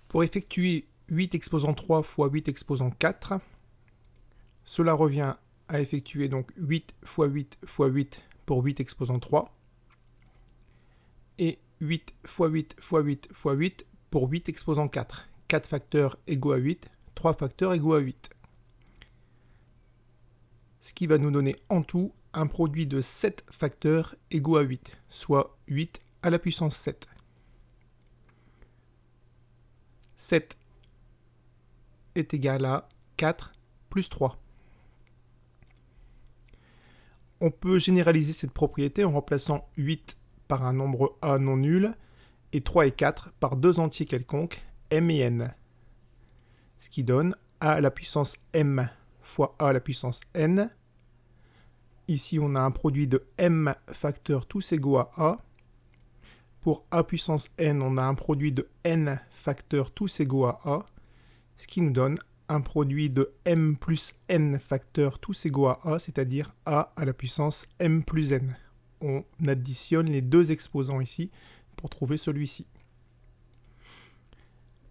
Pour effectuer 8 exposant 3 fois 8 exposant 4, cela revient à effectuer donc 8 fois 8 fois 8 pour 8 exposant 3 et 8 fois 8 fois 8 fois 8 pour 8 exposant 4. 4 facteurs égaux à 8, 3 facteurs égaux à 8. Ce qui va nous donner en tout un produit de 7 facteurs égaux à 8, soit 8 à la puissance 7. 7 est égal à 4 plus 3. On peut généraliser cette propriété en remplaçant 8 par un nombre a non nul et 3 et 4 par deux entiers quelconques, m et n. Ce qui donne a à la puissance m fois a à la puissance n. Ici, on a un produit de m facteurs tous égaux à a. Pour a puissance n, on a un produit de n facteurs tous égaux à a, ce qui nous donne un produit de m plus n facteurs tous égaux à a, c'est-à-dire a à la puissance m plus n. On additionne les deux exposants ici pour trouver celui-ci.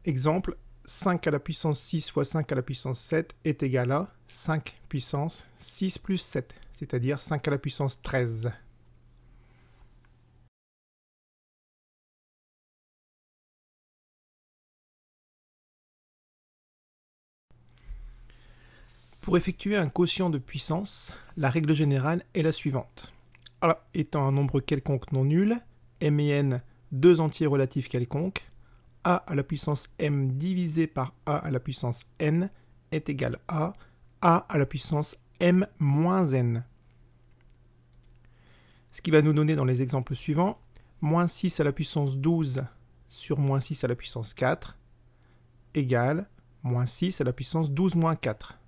Exemple, 5 à la puissance 6 fois 5 à la puissance 7 est égal à 5 puissance 6 plus 7, c'est-à-dire 5 à la puissance 13. Pour effectuer un quotient de puissance, la règle générale est la suivante. A étant un nombre quelconque non nul, m et n deux entiers relatifs quelconques, a à la puissance m divisé par a à la puissance n est égal à la puissance m moins n. Ce qui va nous donner dans les exemples suivants, moins 6 à la puissance 12 sur moins 6 à la puissance 4 égale moins 6 à la puissance 12 moins 4,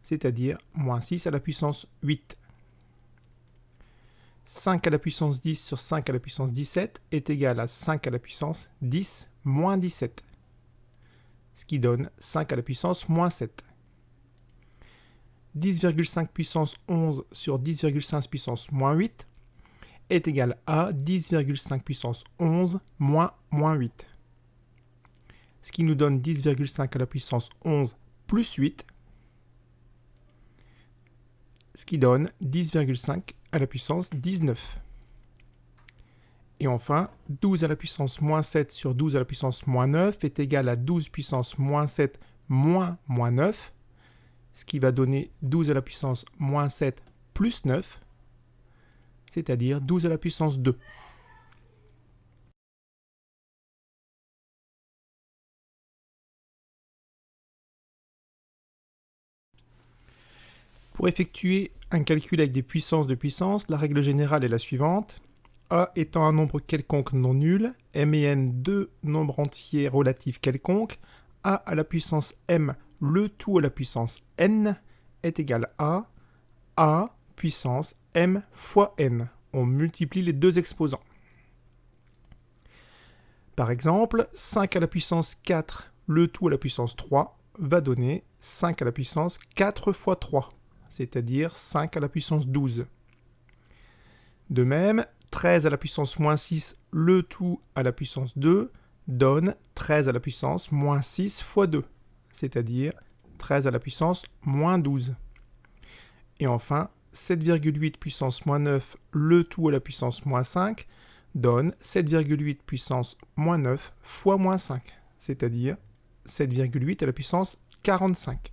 c'est-à-dire moins 6 à la puissance 8. 5 à la puissance 10 sur 5 à la puissance 17 est égal à 5 à la puissance 10 moins 17, ce qui donne 5 à la puissance moins 7. 10,5 puissance 11 sur 10,5 puissance moins 8 est égal à 10,5 puissance 11 moins 8, ce qui nous donne 10,5 à la puissance 11 plus 8, ce qui donne 10,5 à la puissance 19. Et enfin, 12 à la puissance moins 7 sur 12 à la puissance moins 9 est égal à 12 puissance moins 7 moins 9, ce qui va donner 12 à la puissance moins 7 plus 9, c'est-à-dire 12 à la puissance 2. Pour effectuer un calcul avec des puissances de puissance, la règle générale est la suivante. A étant un nombre quelconque non nul, m et n deux nombres entiers relatifs quelconques, a à la puissance m le tout à la puissance n est égal à a puissance m fois n. On multiplie les deux exposants. Par exemple, 5 à la puissance 4 le tout à la puissance 3 va donner 5 à la puissance 4 fois 3, c'est-à-dire 5 à la puissance 12. De même, 13 à la puissance moins 6 le tout à la puissance 2 donne 13 à la puissance moins 6 fois 2, c'est-à-dire 13 à la puissance moins 12. Et enfin, 7,8 puissance moins 9 le tout à la puissance moins 5 donne 7,8 puissance moins 9 fois moins 5, c'est-à-dire 7,8 à la puissance 45.